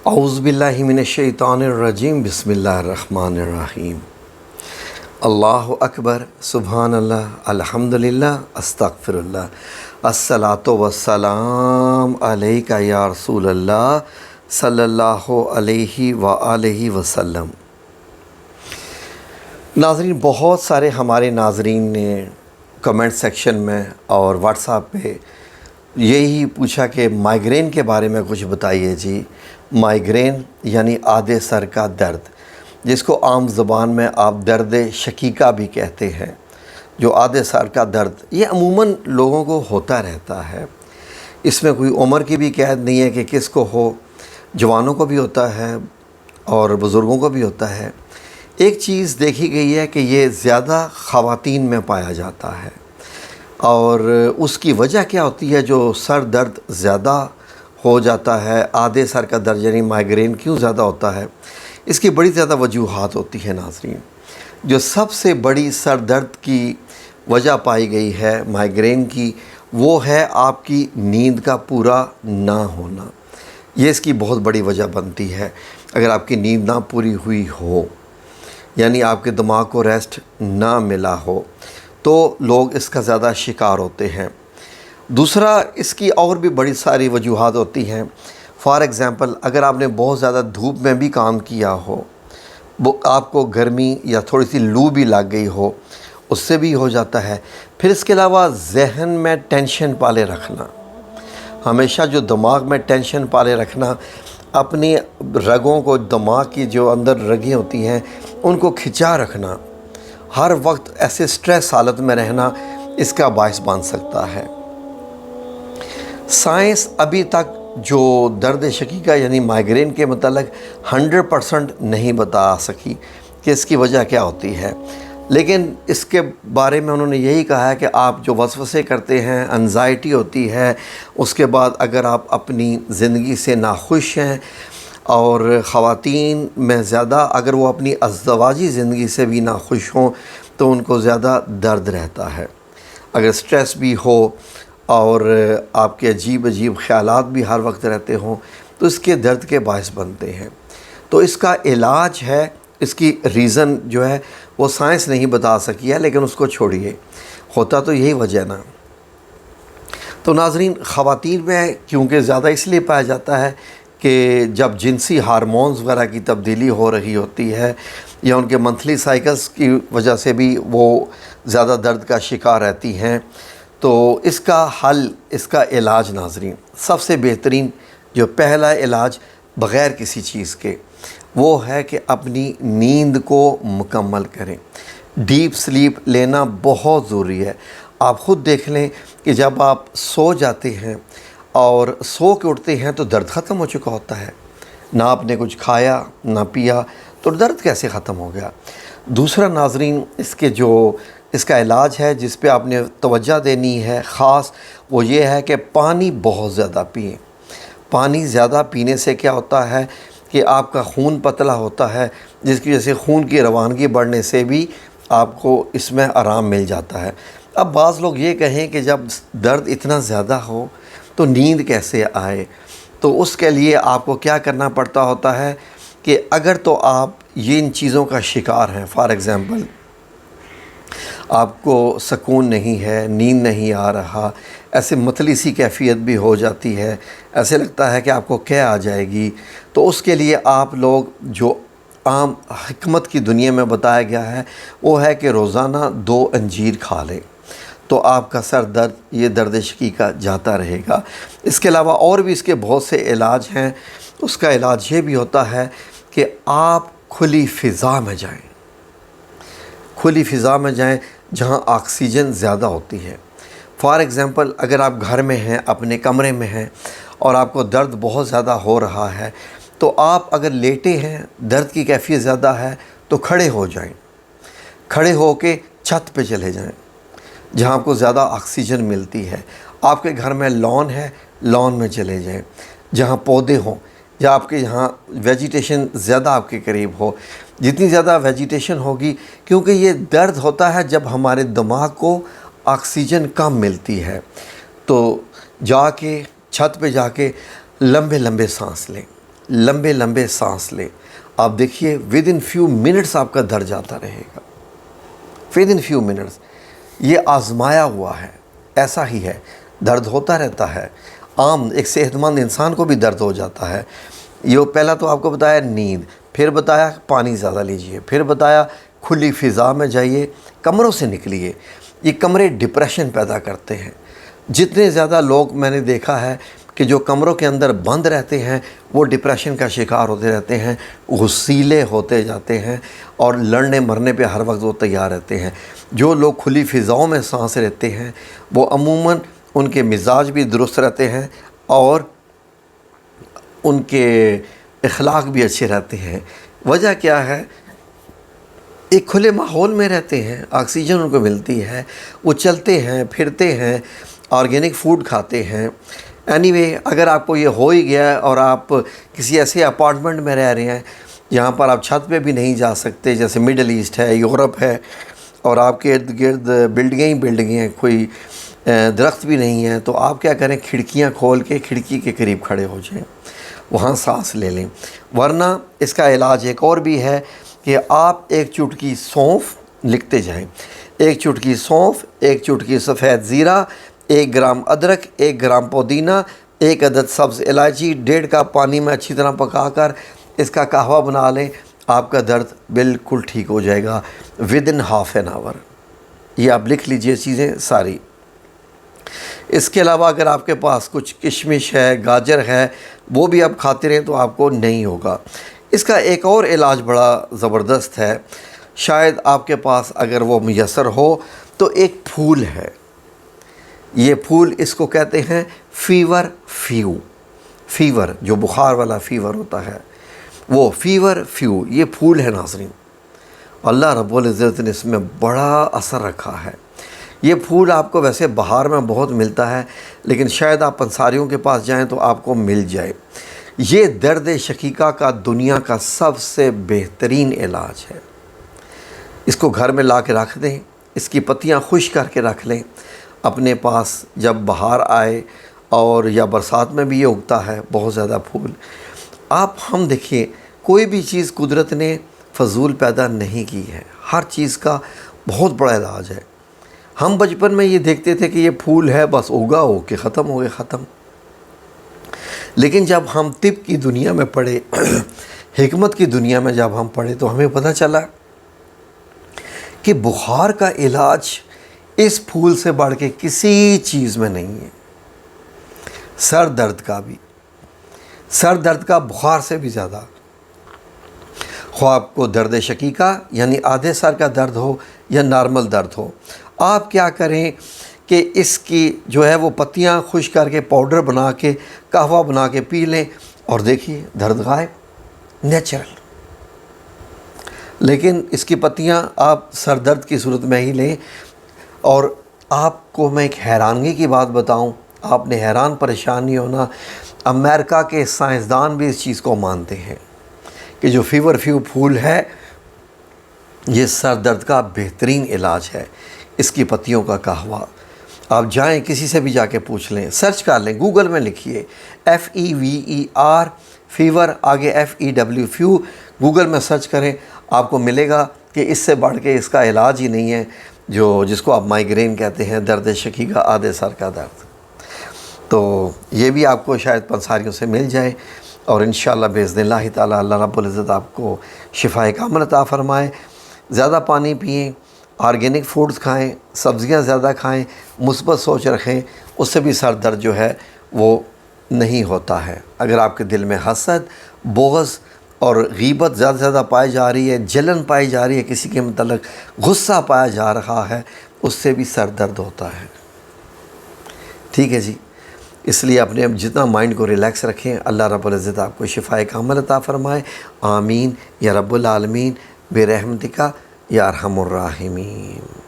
اعوذ باللہ من الشیطان الرجیم بسم اللہ الرحمن الرحیم۔ اللہ اکبر، سبحان اللہ، الحمدللہ، استغفر اللہ، الصلاۃ والسلام علیک یا رسول اللہ صلی اللہ علیہ وآلہ وسلم۔ ناظرین، بہت سارے ہمارے ناظرین نے کمنٹ سیکشن میں اور واٹس ایپ پہ یہی پوچھا کہ مائیگرین کے بارے میں کچھ بتائیے جی۔ مائیگرین یعنی آدھے سر کا درد، جس کو عام زبان میں آپ درد شقیقہ بھی کہتے ہیں، جو آدھے سر کا درد یہ عموماً لوگوں کو ہوتا رہتا ہے۔ اس میں کوئی عمر کی بھی قید نہیں ہے کہ کس کو ہو، جوانوں کو بھی ہوتا ہے اور بزرگوں کو بھی ہوتا ہے۔ ایک چیز دیکھی گئی ہے کہ یہ زیادہ خواتین میں پایا جاتا ہے، اور اس کی وجہ کیا ہوتی ہے؟ جو سر درد زیادہ ہو جاتا ہے، آدھے سر کا درد یعنی مائیگرین کیوں زیادہ ہوتا ہے؟ اس کی بڑی زیادہ وجوہات ہوتی ہیں ناظرین۔ جو سب سے بڑی سر درد کی وجہ پائی گئی ہے مائیگرین کی، وہ ہے آپ کی نیند کا پورا نہ ہونا۔ یہ اس کی بہت بڑی وجہ بنتی ہے۔ اگر آپ کی نیند نہ پوری ہوئی ہو، یعنی آپ کے دماغ کو ریسٹ نہ ملا ہو، تو لوگ اس کا زیادہ شکار ہوتے ہیں۔ دوسرا، اس کی اور بھی بڑی ساری وجوہات ہوتی ہیں۔ فار ایگزامپل، اگر آپ نے بہت زیادہ دھوپ میں بھی کام کیا ہو، آپ کو گرمی یا تھوڑی سی لو بھی لگ گئی ہو، اس سے بھی ہو جاتا ہے۔ پھر اس کے علاوہ ذہن میں ٹینشن پالے رکھنا، ہمیشہ جو دماغ میں ٹینشن پالے رکھنا، اپنی رگوں کو، دماغ کی جو اندر رگیں ہوتی ہیں ان کو کھچا رکھنا، ہر وقت ایسے سٹریس حالت میں رہنا، اس کا باعث بن سکتا ہے۔ سائنس ابھی تک جو درد شقیقہ یعنی مائیگرین کے متعلق 100% نہیں بتا سکی کہ اس کی وجہ کیا ہوتی ہے، لیکن اس کے بارے میں انہوں نے یہی کہا ہے کہ آپ جو وسوسے کرتے ہیں، انزائٹی ہوتی ہے، اس کے بعد اگر آپ اپنی زندگی سے ناخوش ہیں، اور خواتین میں زیادہ اگر وہ اپنی ازدواجی زندگی سے بھی ناخوش ہوں تو ان کو زیادہ درد رہتا ہے۔ اگر سٹریس بھی ہو اور آپ کے عجیب خیالات بھی ہر وقت رہتے ہوں تو اس کے درد کے باعث بنتے ہیں۔ تو اس کا علاج ہے، اس کی ریزن جو ہے وہ سائنس نہیں بتا سکی ہے، لیکن اس کو چھوڑیے، ہوتا تو یہی وجہ نا۔ تو ناظرین، خواتین میں کیونکہ زیادہ اس لیے پایا جاتا ہے کہ جب جنسی ہارمونز وغیرہ کی تبدیلی ہو رہی ہوتی ہے، یا ان کے منتھلی سائیکلز کی وجہ سے بھی وہ زیادہ درد کا شکار رہتی ہیں۔ تو اس کا حل، اس کا علاج ناظرین، سب سے بہترین جو پہلا علاج بغیر کسی چیز کے، وہ ہے کہ اپنی نیند کو مکمل کریں۔ ڈیپ سلیپ لینا بہت ضروری ہے۔ آپ خود دیکھ لیں کہ جب آپ سو جاتے ہیں اور سو کے اٹھتے ہیں تو درد ختم ہو چکا ہوتا ہے، نہ آپ نے کچھ کھایا نہ پیا، تو درد کیسے ختم ہو گیا؟ دوسرا ناظرین، اس کا علاج ہے جس پہ آپ نے توجہ دینی ہے خاص، وہ یہ ہے کہ پانی بہت زیادہ پئیں۔ پانی زیادہ پینے سے کیا ہوتا ہے کہ آپ کا خون پتلا ہوتا ہے، جس کی وجہ سے خون کی روانگی بڑھنے سے بھی آپ کو اس میں آرام مل جاتا ہے۔ اب بعض لوگ یہ کہیں کہ جب درد اتنا زیادہ ہو تو نیند کیسے آئے؟ تو اس کے لیے آپ کو کیا کرنا پڑتا ہوتا ہے کہ اگر تو آپ ان چیزوں کا شکار ہیں، فار ایگزامپل آپ کو سکون نہیں ہے، نیند نہیں آ رہا، ایسے متلی سی کیفیت بھی ہو جاتی ہے، ایسے لگتا ہے کہ آپ کو کیا آ جائے گی، تو اس کے لیے آپ لوگ جو عام حکمت کی دنیا میں بتایا گیا ہے وہ ہے کہ روزانہ 2 انجیر کھا لیں، تو آپ کا سر درد، یہ درد شقیقہ جاتا رہے گا۔ اس کے علاوہ اور بھی اس کے بہت سے علاج ہیں۔ اس کا علاج یہ بھی ہوتا ہے کہ آپ کھلی فضا میں جائیں، کھلی فضا میں جائیں جہاں آکسیجن زیادہ ہوتی ہے۔ فار ایگزامپل، اگر آپ گھر میں ہیں، اپنے کمرے میں ہیں اور آپ کو درد بہت زیادہ ہو رہا ہے، تو آپ اگر لیٹے ہیں، درد کی کیفیت زیادہ ہے، تو کھڑے ہو جائیں، کھڑے ہو کے چھت پہ چلے جائیں جہاں آپ کو زیادہ آکسیجن ملتی ہے۔ آپ کے گھر میں لان ہے، لان میں چلے جائیں جہاں پودے ہوں، یا آپ کے یہاں ویجیٹیشن زیادہ آپ کے قریب ہو۔ جتنی زیادہ ویجیٹیشن ہوگی، کیونکہ یہ درد ہوتا ہے جب ہمارے دماغ کو آکسیجن کم ملتی ہے، تو جا کے چھت پہ جا کے لمبے لمبے سانس لیں، لمبے لمبے سانس لیں. آپ دیکھیے ود ان فیو منٹس آپ کا درد جاتا رہے گا, ود ان فیو منٹس. یہ آزمایا ہوا ہے, ایسا ہی ہے, درد ہوتا رہتا ہے. عام ایک صحت مند انسان کو بھی درد ہو جاتا ہے. یہ پہلا تو آپ کو بتایا نیند, پھر بتایا پانی زیادہ لیجئے, پھر بتایا کھلی فضا میں جائیے, کمروں سے نکلیے. یہ کمرے ڈپریشن پیدا کرتے ہیں. جتنے زیادہ لوگ میں نے دیکھا ہے کہ جو کمروں کے اندر بند رہتے ہیں وہ ڈپریشن کا شکار ہوتے رہتے ہیں, غصیلے ہوتے جاتے ہیں, اور لڑنے مرنے پہ ہر وقت وہ تیار رہتے ہیں. جو لوگ کھلی فضاؤں میں سانس لیتے ہیں وہ عموماً ان کے مزاج بھی درست رہتے ہیں اور ان کے اخلاق بھی اچھے رہتے ہیں. وجہ کیا ہے؟ ایک کھلے ماحول میں رہتے ہیں, آکسیجن ان کو ملتی ہے, وہ چلتے ہیں پھرتے ہیں, آرگینک فوڈ کھاتے ہیں. اینی وے اگر آپ کو یہ ہو ہی گیا اور آپ کسی ایسے اپارٹمنٹ میں رہ رہے ہیں جہاں پر آپ چھت پہ بھی نہیں جا سکتے, جیسے مڈل ایسٹ ہے, یورپ ہے, اور آپ کے ارد گرد بلڈنگیں ہی بلڈنگیں ہیں, کوئی درخت بھی نہیں ہے, تو آپ کیا کریں, کھڑکیاں کھول کے کھڑکی کے قریب کھڑے ہو جائیں, وہاں سانس لے لیں. ورنہ اس کا علاج ایک اور بھی ہے کہ آپ ایک چٹکی سونف لکھتے جائیں, ایک چٹکی سونف, ایک چٹکی سفید زیرہ, 1 گرام ادرک, 1 گرام پودینہ, 1 عدد سبز الائچی, 1.5 کپ پانی میں اچھی طرح پکا کر اس کا قہوہ بنا لیں. آپ کا درد بالکل ٹھیک ہو جائے گا within half an hour. یہ آپ لکھ لیجئے چیزیں ساری. اس کے علاوہ اگر آپ کے پاس کچھ کشمش ہے, گاجر ہے, وہ بھی آپ کھاتے رہیں تو آپ کو نہیں ہوگا. اس کا ایک اور علاج بڑا زبردست ہے, شاید آپ کے پاس اگر وہ میسر ہو تو ایک پھول ہے. یہ پھول اس کو کہتے ہیں فیور فیو. فیور جو بخار والا فیور ہوتا ہے وہ فیور فیو, یہ پھول ہے ناظرین. اللہ رب العزت نے اس میں بڑا اثر رکھا ہے. یہ پھول آپ کو ویسے بہار میں بہت ملتا ہے, لیکن شاید آپ پنساریوں کے پاس جائیں تو آپ کو مل جائے. یہ درد شقیقہ کا دنیا کا سب سے بہترین علاج ہے. اس کو گھر میں لا کے رکھ دیں, اس کی پتیاں خشک کر کے رکھ لیں اپنے پاس. جب بہار آئے اور یا برسات میں بھی یہ اگتا ہے بہت زیادہ پھول. ہم دیکھیے کوئی بھی چیز قدرت نے فضول پیدا نہیں کی ہے, ہر چیز کا بہت بڑا علاج ہے. ہم بچپن میں یہ دیکھتے تھے کہ یہ پھول ہے, بس اگا ہو کے ختم ہو گئے, ختم. لیکن جب ہم طب کی دنیا میں پڑھے, حکمت کی دنیا میں جب ہم پڑھے تو ہمیں پتہ چلا کہ بخار کا علاج اس پھول سے بڑھ کے کسی چیز میں نہیں ہے. سر درد کا بھی, سر درد کا بخار سے بھی زیادہ. خواہ آپ کو درد شقیقہ یعنی آدھے سر کا درد ہو یا نارمل درد ہو, آپ کیا کریں کہ اس کی جو ہے وہ پتیاں خشک کر کے پاؤڈر بنا کے قہوہ بنا کے پی لیں اور دیکھیے درد غائب, نیچرل. لیکن اس کی پتیاں آپ سر درد کی صورت میں ہی لیں. اور آپ کو میں ایک حیرانگی کی بات بتاؤں, آپ نے حیران پریشان نہیں ہونا, امریکہ کے سائنسدان بھی اس چیز کو مانتے ہیں کہ جو فیور فیو پھول ہے یہ سر درد کا بہترین علاج ہے. اس کی پتیوں کا قہوہ آپ جائیں کسی سے بھی جا کے پوچھ لیں, سرچ کر لیں, گوگل میں لکھیے FEVER فیور, آگے FEW فیو, گوگل میں سرچ کریں, آپ کو ملے گا کہ اس سے بڑھ کے اس کا علاج ہی نہیں ہے, جس کو آپ مائیگرین کہتے ہیں, درد شقیقہ آدھے سر کا درد. تو یہ بھی آپ کو شاید پنساریوں سے مل جائے, اور انشاءاللہ باذن اللہ تعالی اللہ رب العزت آپ کو شفاء کامل عطا فرمائے. زیادہ پانی پئیں, آرگینک فوڈز کھائیں, سبزیاں زیادہ کھائیں, مثبت سوچ رکھیں, اس سے بھی سر درد جو ہے وہ نہیں ہوتا ہے. اگر آپ کے دل میں حسد, بغض اور غیبت زیادہ سے زیادہ پائی جا رہی ہے, جلن پائی جا رہی ہے, کسی کے متعلق غصہ پایا جا رہا ہے, اس سے بھی سر درد ہوتا ہے. ٹھیک ہے جی, اس لیے اپنے جتنا مائنڈ کو ریلیکس رکھیں, اللہ رب العزت آپ کو شفاء کامل عطا فرمائے. آمین یا رب العالمین برحمتک یا ارحم الراحمین.